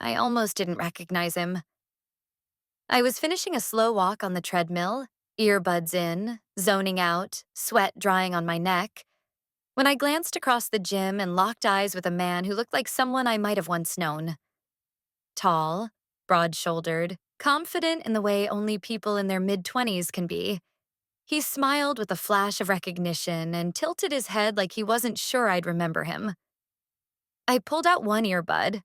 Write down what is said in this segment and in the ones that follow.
I almost didn't recognize him. I was finishing a slow walk on the treadmill, earbuds in, zoning out, sweat drying on my neck, when I glanced across the gym and locked eyes with a man who looked like someone I might have once known. Tall, broad-shouldered, confident in the way only people in their mid-20s can be. He smiled with a flash of recognition and tilted his head like he wasn't sure I'd remember him. I pulled out one earbud,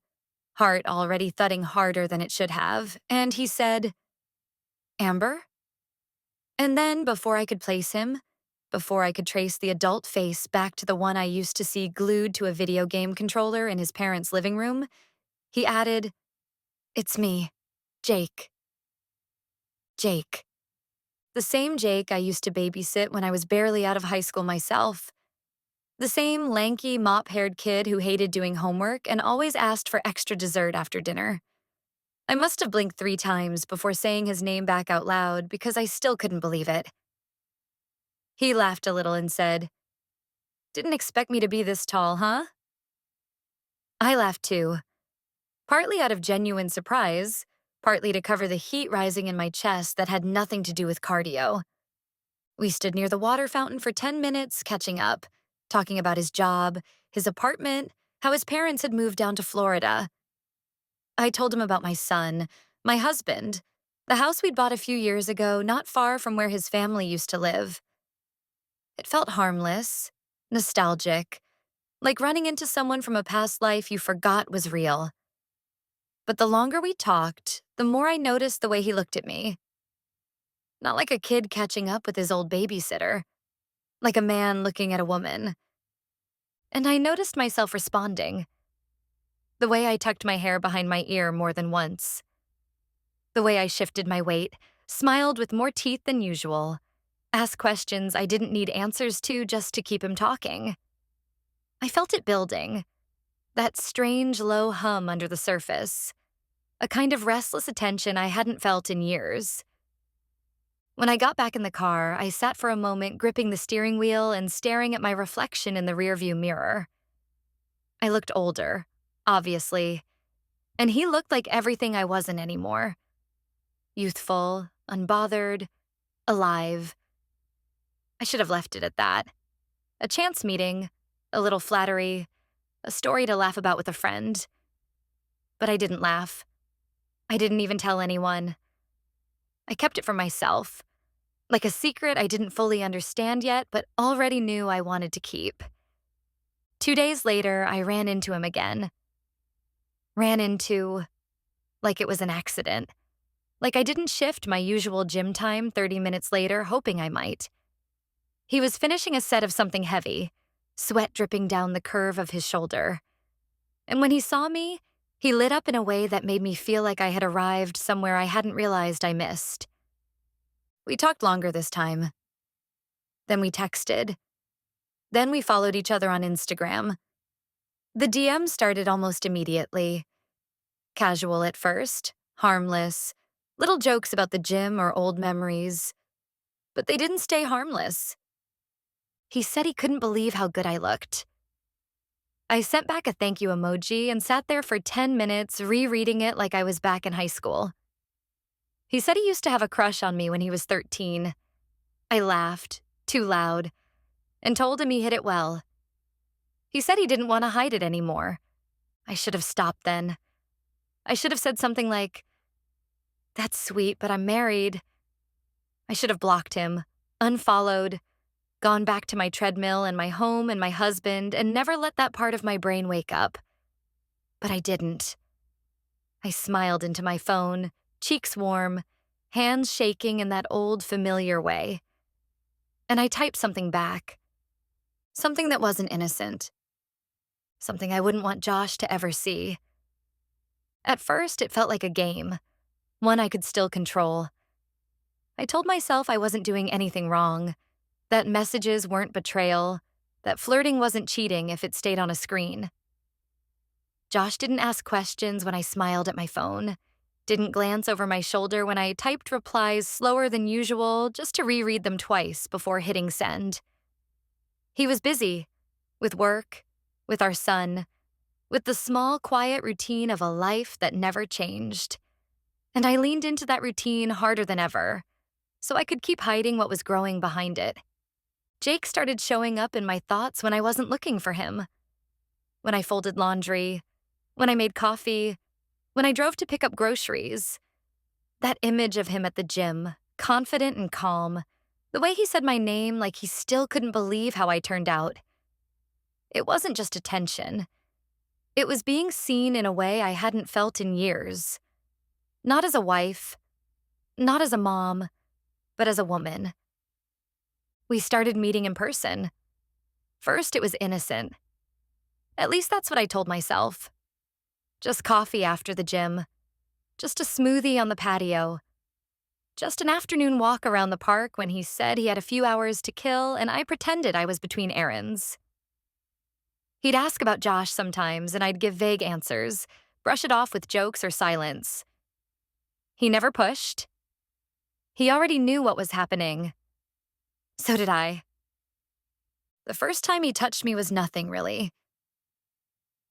heart already thudding harder than it should have, and he said, "Amber?" And then, before I could place him, before I could trace the adult face back to the one I used to see glued to a video game controller in his parents' living room, he added, "It's me, Jake." Jake. The same Jake I used to babysit when I was barely out of high school myself. The same lanky, mop-haired kid who hated doing homework and always asked for extra dessert after dinner. I must have blinked 3 times before saying his name back out loud because I still couldn't believe it. He laughed a little and said, "Didn't expect me to be this tall, huh?" I laughed too, partly out of genuine surprise, partly to cover the heat rising in my chest that had nothing to do with cardio. We stood near the water fountain for 10 minutes, catching up, talking about his job, his apartment, how his parents had moved down to Florida. I told him about my son, my husband, the house we'd bought a few years ago not far from where his family used to live. It felt harmless, nostalgic, like running into someone from a past life you forgot was real. But the longer we talked, the more I noticed the way he looked at me. Not like a kid catching up with his old babysitter, like a man looking at a woman. And I noticed myself responding. The way I tucked my hair behind my ear more than once. The way I shifted my weight, smiled with more teeth than usual, asked questions I didn't need answers to just to keep him talking. I felt it building, that strange low hum under the surface, a kind of restless attention I hadn't felt in years. When I got back in the car, I sat for a moment gripping the steering wheel and staring at my reflection in the rearview mirror. I looked older, obviously, and he looked like everything I wasn't anymore. Youthful, unbothered, alive. I should have left it at that. A chance meeting, a little flattery, a story to laugh about with a friend. But I didn't laugh. I didn't even tell anyone. I kept it for myself, like a secret I didn't fully understand yet, but already knew I wanted to keep. 2 days later, I ran into him again. Ran into, like it was an accident. Like I didn't shift my usual gym time 30 minutes later, hoping I might. He was finishing a set of something heavy, sweat dripping down the curve of his shoulder. And when he saw me, he lit up in a way that made me feel like I had arrived somewhere I hadn't realized I missed. We talked longer this time. Then we texted. Then we followed each other on Instagram. The DM started almost immediately. Casual at first, harmless, little jokes about the gym or old memories. But they didn't stay harmless. He said he couldn't believe how good I looked. I sent back a thank you emoji and sat there for 10 minutes rereading it like I was back in high school. He said he used to have a crush on me when he was 13. I laughed, too loud, and told him he hit it well. He said he didn't want to hide it anymore. I should have stopped then. I should have said something like, "That's sweet, but I'm married." I should have blocked him, unfollowed, gone back to my treadmill and my home and my husband, and never let that part of my brain wake up. But I didn't. I smiled into my phone, cheeks warm, hands shaking in that old familiar way. And I typed something back. Something that wasn't innocent. Something I wouldn't want Josh to ever see. At first, it felt like a game, one I could still control. I told myself I wasn't doing anything wrong, that messages weren't betrayal, that flirting wasn't cheating if it stayed on a screen. Josh didn't ask questions when I smiled at my phone, didn't glance over my shoulder when I typed replies slower than usual just to reread them twice before hitting send. He was busy, with work, with our son, with the small, quiet routine of a life that never changed. And I leaned into that routine harder than ever, so I could keep hiding what was growing behind it. Jake started showing up in my thoughts when I wasn't looking for him. When I folded laundry, when I made coffee, when I drove to pick up groceries. That image of him at the gym, confident and calm, the way he said my name like he still couldn't believe how I turned out. It wasn't just attention. It was being seen in a way I hadn't felt in years. Not as a wife, not as a mom, but as a woman. We started meeting in person. First, it was innocent. At least that's what I told myself. Just coffee after the gym. Just a smoothie on the patio. Just an afternoon walk around the park when he said he had a few hours to kill and I pretended I was between errands. He'd ask about Josh sometimes and I'd give vague answers, brush it off with jokes or silence. He never pushed. He already knew what was happening. So did I. The first time he touched me was nothing, really.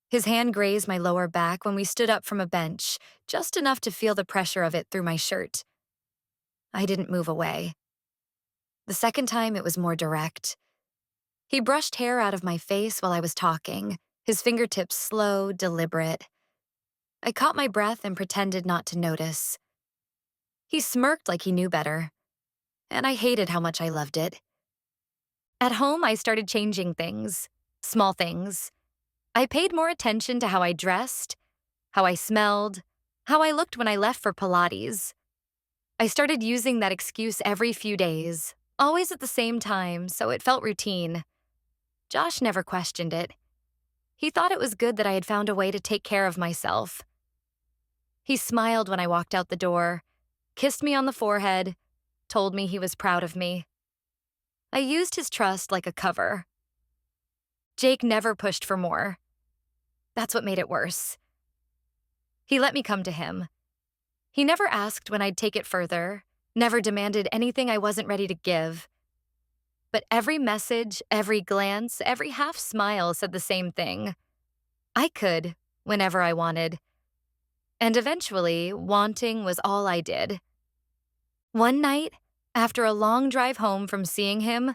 His hand grazed my lower back when we stood up from a bench, just enough to feel the pressure of it through my shirt. I didn't move away. The second time, it was more direct. He brushed hair out of my face while I was talking, his fingertips slow, deliberate. I caught my breath and pretended not to notice. He smirked like he knew better, and I hated how much I loved it. At home, I started changing things, small things. I paid more attention to how I dressed, how I smelled, how I looked when I left for Pilates. I started using that excuse every few days, always at the same time, so it felt routine. Josh never questioned it. He thought it was good that I had found a way to take care of myself. He smiled when I walked out the door, kissed me on the forehead, told me he was proud of me. I used his trust like a cover. Jake never pushed for more. That's what made it worse. He let me come to him. He never asked when I'd take it further, never demanded anything I wasn't ready to give. But every message, every glance, every half smile said the same thing. I could, whenever I wanted. And eventually, wanting was all I did. One night, after a long drive home from seeing him,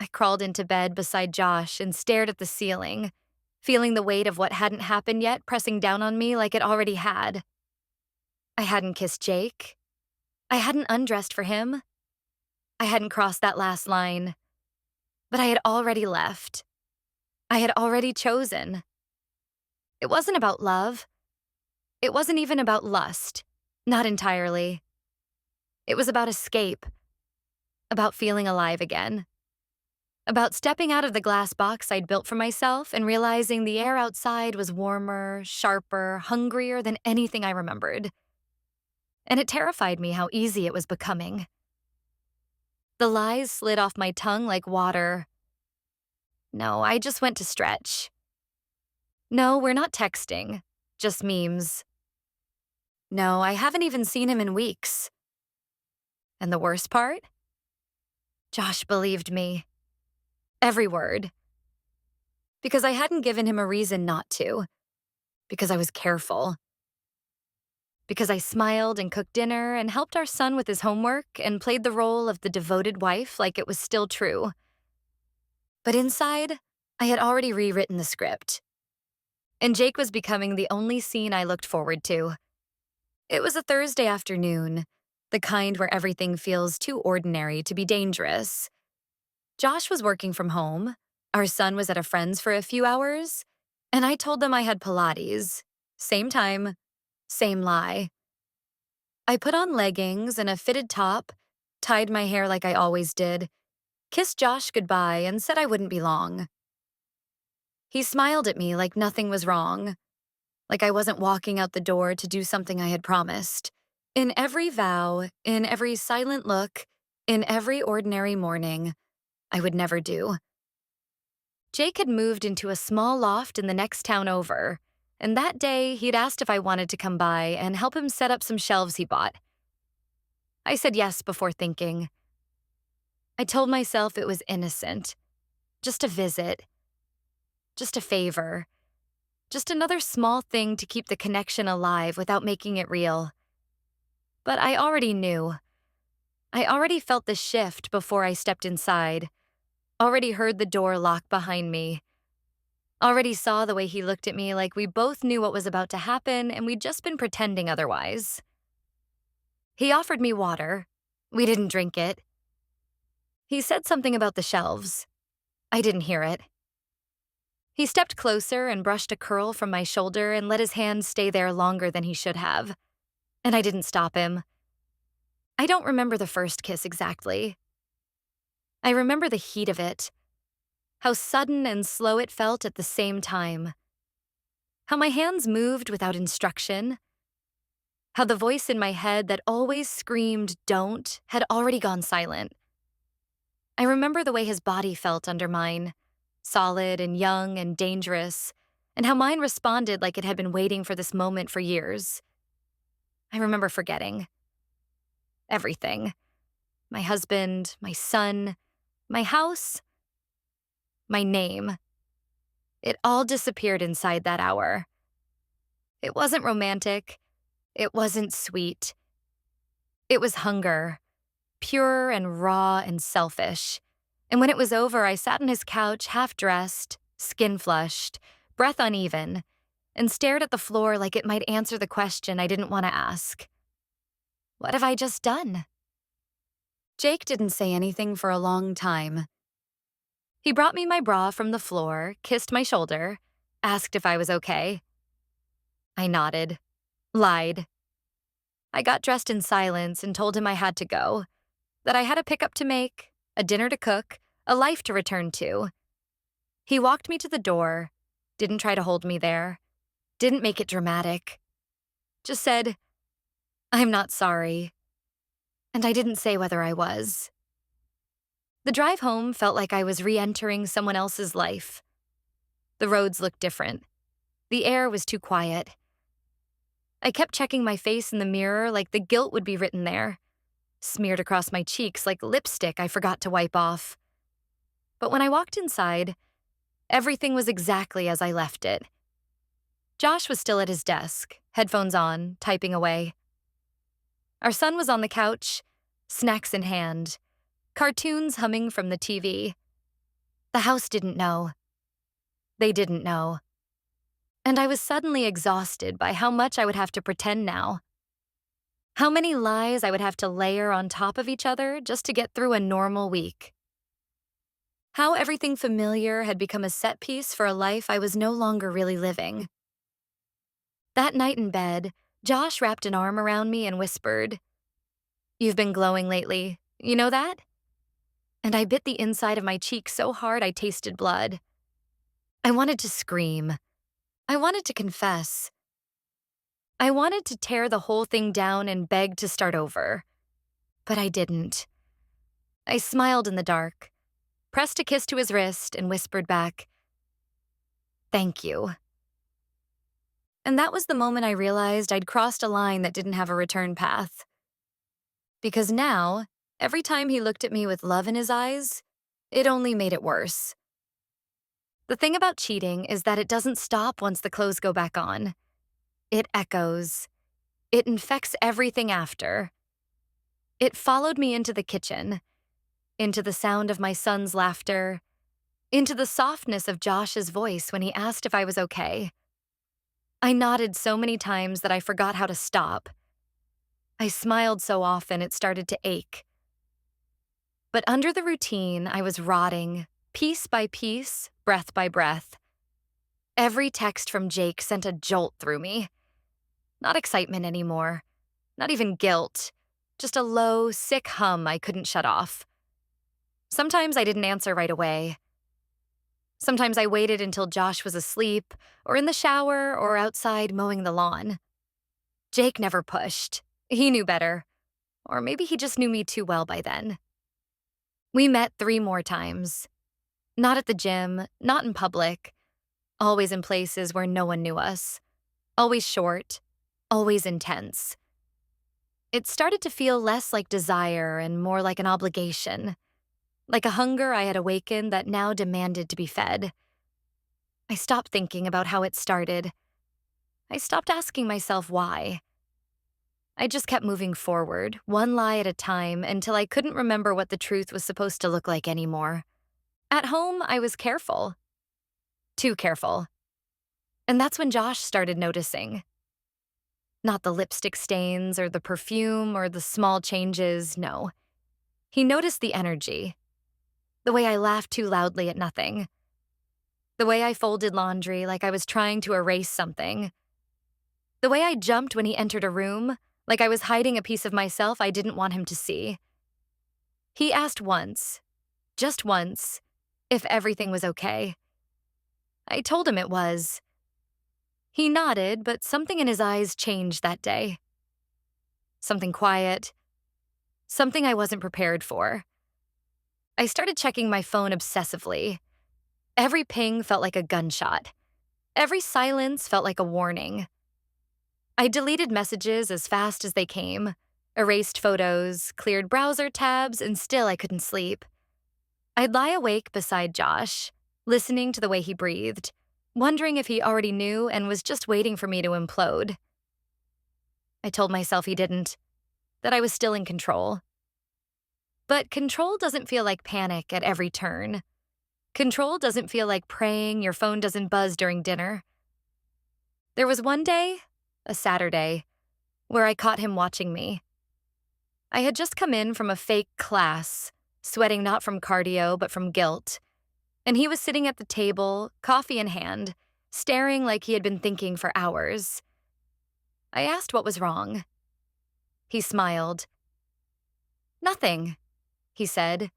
I crawled into bed beside Josh and stared at the ceiling, feeling the weight of what hadn't happened yet pressing down on me like it already had. I hadn't kissed Jake. I hadn't undressed for him. I hadn't crossed that last line. But I had already left. I had already chosen. It wasn't about love. It wasn't even about lust. Not entirely. It was about escape. About feeling alive again. About stepping out of the glass box I'd built for myself and realizing the air outside was warmer, sharper, hungrier than anything I remembered. And it terrified me how easy it was becoming. The lies slid off my tongue like water. No, I just went to stretch. No, we're not texting, just memes. No, I haven't even seen him in weeks. And the worst part? Josh believed me. Every word. Because I hadn't given him a reason not to. Because I was careful. Because I smiled and cooked dinner and helped our son with his homework and played the role of the devoted wife like it was still true. But inside, I had already rewritten the script. And Jake was becoming the only scene I looked forward to. It was a Thursday afternoon, the kind where everything feels too ordinary to be dangerous. Josh was working from home, our son was at a friend's for a few hours, and I told them I had Pilates. Same time, same lie. I put on leggings and a fitted top, tied my hair like I always did, kissed Josh goodbye and said I wouldn't be long. He smiled at me like nothing was wrong, like I wasn't walking out the door to do something I had promised. In every vow, in every silent look, in every ordinary morning, I would never do. Jake had moved into a small loft in the next town over, and that day he'd asked if I wanted to come by and help him set up some shelves he bought. I said yes before thinking. I told myself it was innocent, just a visit, just a favor. Just another small thing to keep the connection alive without making it real. But I already knew. I already felt the shift before I stepped inside, already heard the door lock behind me, already saw the way he looked at me like we both knew what was about to happen and we'd just been pretending otherwise. He offered me water. We didn't drink it. He said something about the shelves. I didn't hear it. He stepped closer and brushed a curl from my shoulder and let his hand stay there longer than he should have. And I didn't stop him. I don't remember the first kiss exactly. I remember the heat of it, how sudden and slow it felt at the same time, how my hands moved without instruction, how the voice in my head that always screamed, "Don't," had already gone silent. I remember the way his body felt under mine, solid and young and dangerous, and how mine responded like it had been waiting for this moment for years. I remember forgetting. Everything. My husband, my son, my house, my name. It all disappeared inside that hour. It wasn't romantic. It wasn't sweet. It was hunger, pure and raw and selfish. And when it was over, I sat on his couch, half-dressed, skin-flushed, breath uneven, and stared at the floor like it might answer the question I didn't want to ask. What have I just done? Jake didn't say anything for a long time. He brought me my bra from the floor, kissed my shoulder, asked if I was okay. I nodded, lied. I got dressed in silence and told him I had to go, that I had a pickup to make, a dinner to cook, a life to return to. He walked me to the door, didn't try to hold me there, didn't make it dramatic. Just said, "I'm not sorry." And I didn't say whether I was. The drive home felt like I was re-entering someone else's life. The roads looked different. The air was too quiet. I kept checking my face in the mirror like the guilt would be written there, smeared across my cheeks like lipstick I forgot to wipe off. But when I walked inside, everything was exactly as I left it. Josh was still at his desk, headphones on, typing away. Our son was on the couch, snacks in hand, cartoons humming from the TV. The house didn't know. They didn't know. And I was suddenly exhausted by how much I would have to pretend now. How many lies I would have to layer on top of each other just to get through a normal week. How everything familiar had become a set piece for a life I was no longer really living. That night in bed, Josh wrapped an arm around me and whispered, "You've been glowing lately. You know that?" And I bit the inside of my cheek so hard I tasted blood. I wanted to scream. I wanted to confess. I wanted to tear the whole thing down and beg to start over. But I didn't. I smiled in the dark, pressed a kiss to his wrist, and whispered back, "Thank you." And that was the moment I realized I'd crossed a line that didn't have a return path. Because now, every time he looked at me with love in his eyes, it only made it worse. The thing about cheating is that it doesn't stop once the clothes go back on. It echoes. It infects everything after. It followed me into the kitchen, into the sound of my son's laughter, into the softness of Josh's voice when he asked if I was okay. I nodded so many times that I forgot how to stop. I smiled so often it started to ache. But under the routine, I was rotting, piece by piece, breath by breath. Every text from Jake sent a jolt through me. Not excitement anymore, not even guilt, just a low, sick hum I couldn't shut off. Sometimes I didn't answer right away. Sometimes I waited until Josh was asleep, or in the shower, or outside mowing the lawn. Jake never pushed. He knew better. Or maybe he just knew me too well by then. We met 3 more times. Not at the gym, not in public. Always in places where no one knew us. Always short. Always intense. It started to feel less like desire and more like an obligation. Like a hunger I had awakened that now demanded to be fed. I stopped thinking about how it started. I stopped asking myself why. I just kept moving forward, one lie at a time, until I couldn't remember what the truth was supposed to look like anymore. At home, I was careful. Too careful. And that's when Josh started noticing. Not the lipstick stains or the perfume or the small changes, no. He noticed the energy. The way I laughed too loudly at nothing. The way I folded laundry like I was trying to erase something. The way I jumped when he entered a room, like I was hiding a piece of myself I didn't want him to see. He asked once, just once, if everything was okay. I told him it was. He nodded, but something in his eyes changed that day. Something quiet. Something I wasn't prepared for. I started checking my phone obsessively. Every ping felt like a gunshot. Every silence felt like a warning. I deleted messages as fast as they came, erased photos, cleared browser tabs, and still I couldn't sleep. I'd lie awake beside Josh, listening to the way he breathed, wondering if he already knew and was just waiting for me to implode. I told myself he didn't, that I was still in control. But control doesn't feel like panic at every turn. Control doesn't feel like praying your phone doesn't buzz during dinner. There was one day, a Saturday, where I caught him watching me. I had just come in from a fake class, sweating not from cardio but from guilt, and he was sitting at the table, coffee in hand, staring like he had been thinking for hours. I asked what was wrong. He smiled. "Nothing," he said.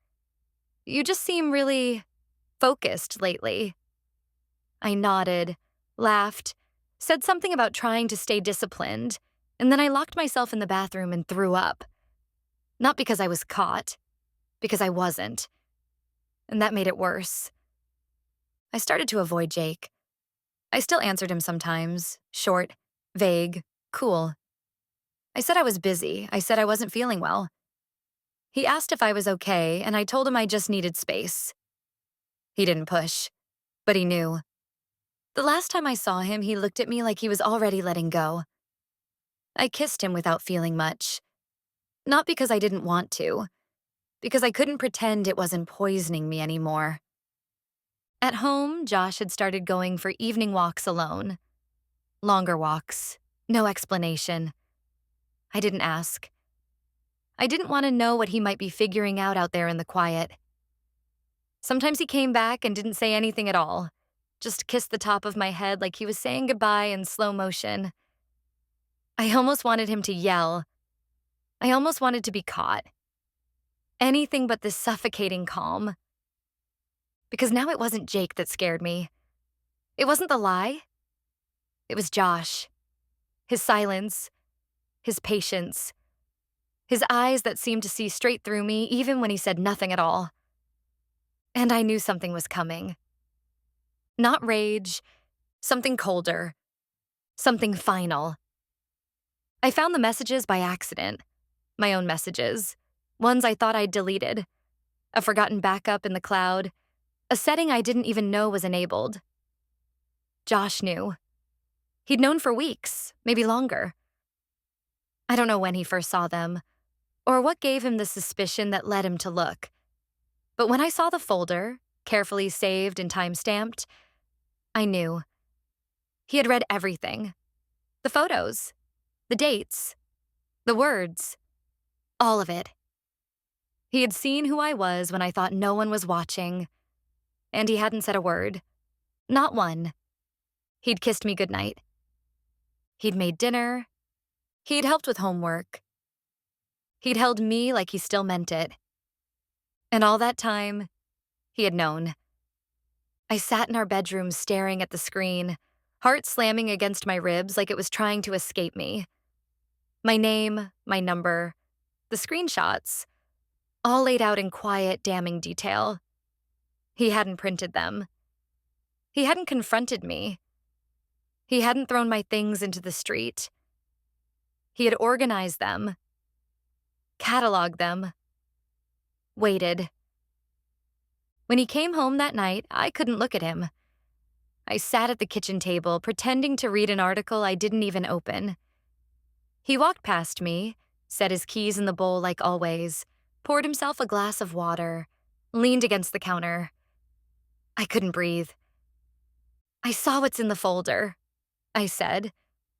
"You just seem really focused lately." I nodded, laughed, said something about trying to stay disciplined, and then I locked myself in the bathroom and threw up. Not because I was caught, because I wasn't. And that made it worse. I started to avoid Jake. I still answered him sometimes, short, vague, cool. I said I was busy. I said I wasn't feeling well. He asked if I was okay, and I told him I just needed space. He didn't push, but he knew. The last time I saw him, he looked at me like he was already letting go. I kissed him without feeling much. Not because I didn't want to, because I couldn't pretend it wasn't poisoning me anymore. At home, Josh had started going for evening walks alone. Longer walks, no explanation. I didn't ask. I didn't want to know what he might be figuring out there in the quiet. Sometimes he came back and didn't say anything at all, just kissed the top of my head like he was saying goodbye in slow motion. I almost wanted him to yell. I almost wanted to be caught. Anything but this suffocating calm. Because now it wasn't Jake that scared me. It wasn't the lie. It was Josh. His silence. His patience. His eyes that seemed to see straight through me even when he said nothing at all. And I knew something was coming. Not rage, something colder. Something final. I found the messages by accident. My own messages. Ones I thought I'd deleted. A forgotten backup in the cloud. A setting I didn't even know was enabled. Josh knew. He'd known for weeks, maybe longer. I don't know when he first saw them, or what gave him the suspicion that led him to look. But when I saw the folder, carefully saved and time-stamped, I knew. He had read everything. The photos, the dates, the words, all of it. He had seen who I was when I thought no one was watching, and he hadn't said a word. Not one. He'd kissed me goodnight. He'd made dinner. He'd helped with homework. He'd held me like he still meant it. And all that time, he had known. I sat in our bedroom staring at the screen, heart slamming against my ribs like it was trying to escape me. My name, my number, the screenshots, all laid out in quiet, damning detail. He hadn't printed them. He hadn't confronted me. He hadn't thrown my things into the street. He had organized them, cataloged them, waited. When he came home that night, I couldn't look at him. I sat at the kitchen table, pretending to read an article I didn't even open. He walked past me, set his keys in the bowl like always, poured himself a glass of water, leaned against the counter. I couldn't breathe. "I saw what's in the folder," I said,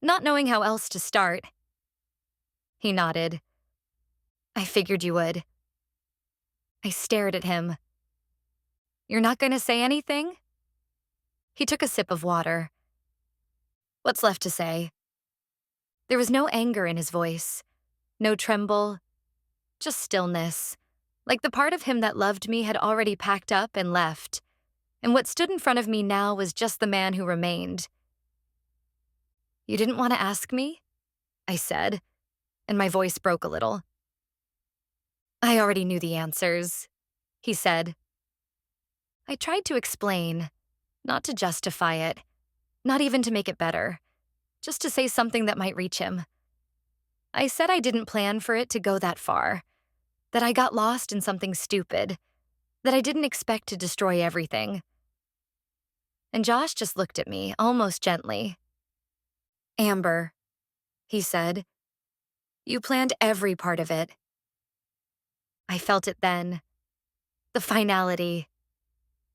not knowing how else to start. He nodded. "I figured you would." I stared at him. "You're not going to say anything?" He took a sip of water. "What's left to say?" There was no anger in his voice, no tremble, just stillness, like the part of him that loved me had already packed up and left, and what stood in front of me now was just the man who remained. "You didn't want to ask me?" I said, and my voice broke a little. "I already knew the answers," he said. I tried to explain, not to justify it, not even to make it better, just to say something that might reach him. I said I didn't plan for it to go that far, that I got lost in something stupid, that I didn't expect to destroy everything. And Josh just looked at me, almost gently. "Amber," he said, "you planned every part of it." I felt it then. The finality.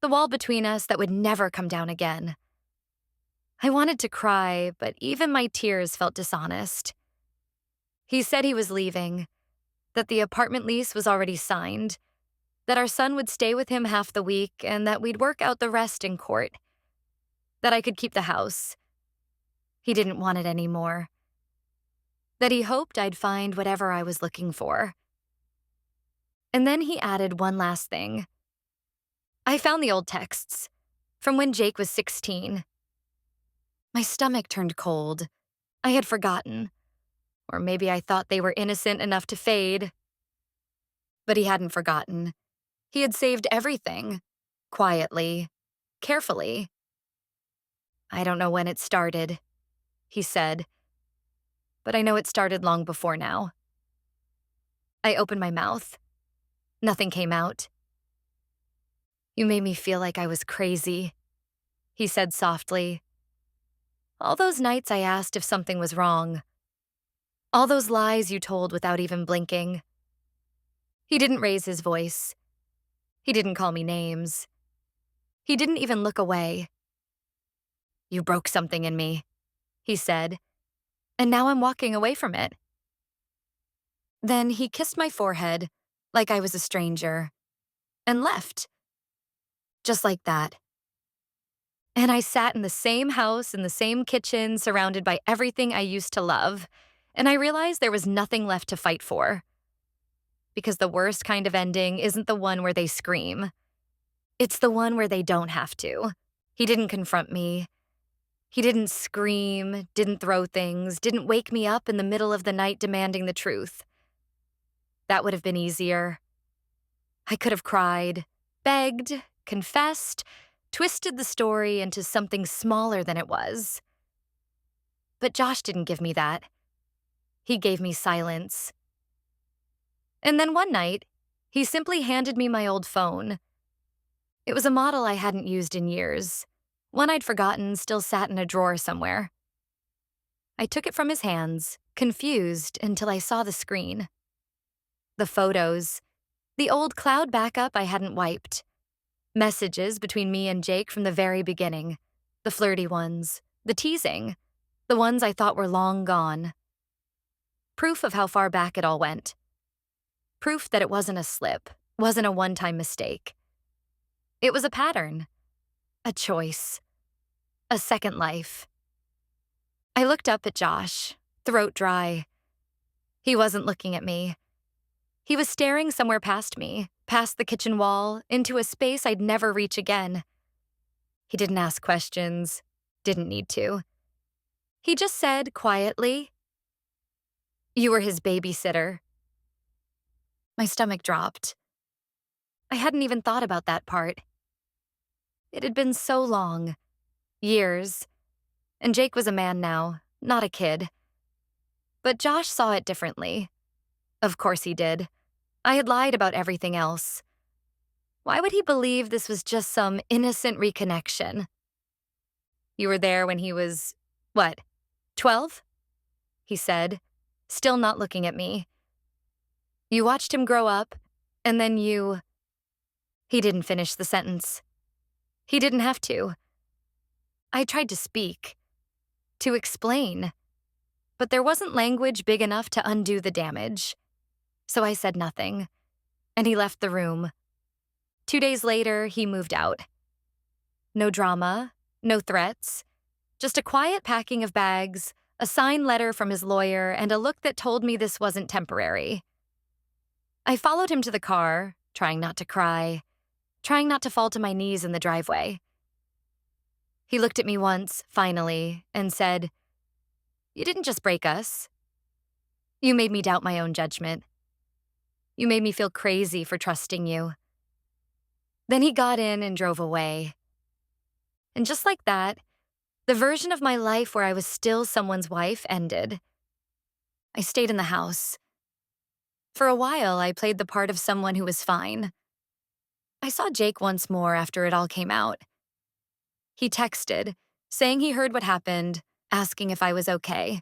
The wall between us that would never come down again. I wanted to cry, but even my tears felt dishonest. He said he was leaving, that the apartment lease was already signed, that our son would stay with him half the week, and that we'd work out the rest in court. That I could keep the house. He didn't want it anymore. That he hoped I'd find whatever I was looking for. And then he added one last thing. "I found the old texts, from when Jake was 16. My stomach turned cold. I had forgotten. Or maybe I thought they were innocent enough to fade. But he hadn't forgotten. He had saved everything. Quietly. Carefully. "I don't know when it started," he said. "But I know it started long before now." I opened my mouth. Nothing came out. "You made me feel like I was crazy," he said softly. "All those nights I asked if something was wrong. All those lies you told without even blinking." He didn't raise his voice. He didn't call me names. He didn't even look away. "You broke something in me," he said, "and now I'm walking away from it." Then he kissed my forehead like I was a stranger and left. Just like that. And I sat in the same house, in the same kitchen, surrounded by everything I used to love, and I realized there was nothing left to fight for. Because the worst kind of ending isn't the one where they scream. It's the one where they don't have to. He didn't confront me. He didn't scream, didn't throw things, didn't wake me up in the middle of the night demanding the truth. That would have been easier. I could have cried, begged, confessed, twisted the story into something smaller than it was. But Josh didn't give me that. He gave me silence. And then one night, he simply handed me my old phone. It was a model I hadn't used in years. One I'd forgotten still sat in a drawer somewhere. I took it from his hands, confused until I saw the screen. The photos. The old cloud backup I hadn't wiped. Messages between me and Jake from the very beginning. The flirty ones. The teasing. The ones I thought were long gone. Proof of how far back it all went. Proof that it wasn't a slip, wasn't a one-time mistake. It was a pattern. A choice. A second life. I looked up at Josh, throat dry. He wasn't looking at me. He was staring somewhere past me, past the kitchen wall, into a space I'd never reach again. He didn't ask questions, didn't need to. He just said quietly, "You were his babysitter." My stomach dropped. I hadn't even thought about that part. It had been so long. Years. And Jake was a man now, not a kid. But Josh saw it differently. Of course he did. I had lied about everything else. Why would he believe this was just some innocent reconnection? You were there when he was, what, 12? He said, still not looking at me. You watched him grow up, and then you. He didn't finish the sentence. He didn't have to. I tried to speak, to explain, but there wasn't language big enough to undo the damage. So I said nothing, and he left the room. 2 days later, he moved out. No drama, no threats, just a quiet packing of bags, a signed letter from his lawyer, and a look that told me this wasn't temporary. I followed him to the car, trying not to cry, trying not to fall to my knees in the driveway. He looked at me once, finally, and said, "You didn't just break us. You made me doubt my own judgment. You made me feel crazy for trusting you." Then he got in and drove away. And just like that, the version of my life where I was still someone's wife ended. I stayed in the house. For a while, I played the part of someone who was fine. I saw Jake once more after it all came out. He texted, saying he heard what happened, asking if I was okay.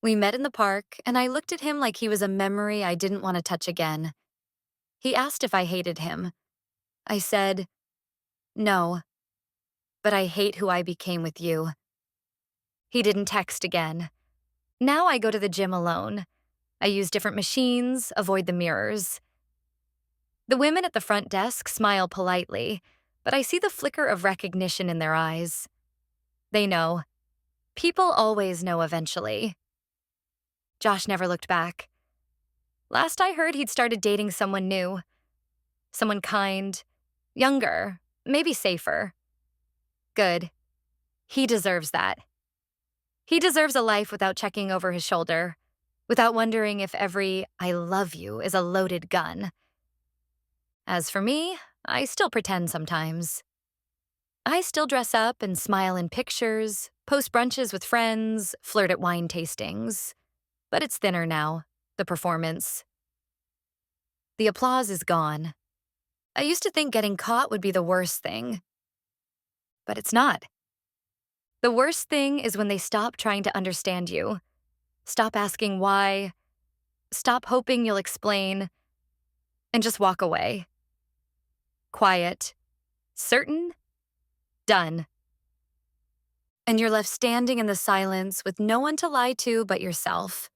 We met in the park, and I looked at him like he was a memory I didn't want to touch again. He asked if I hated him. I said, "No, but I hate who I became with you." He didn't text again. Now I go to the gym alone. I use different machines, avoid the mirrors. The women at the front desk smile politely, but I see the flicker of recognition in their eyes. They know. People always know eventually. Josh never looked back. Last I heard, he'd started dating someone new. Someone kind, younger, maybe safer. Good. He deserves that. He deserves a life without checking over his shoulder, without wondering if every "I love you" is a loaded gun. As for me, I still pretend sometimes. I still dress up and smile in pictures, post brunches with friends, flirt at wine tastings. But it's thinner now, the performance. The applause is gone. I used to think getting caught would be the worst thing. But it's not. The worst thing is when they stop trying to understand you, stop asking why, stop hoping you'll explain, and just walk away. Quiet, certain, done. And you're left standing in the silence with no one to lie to but yourself.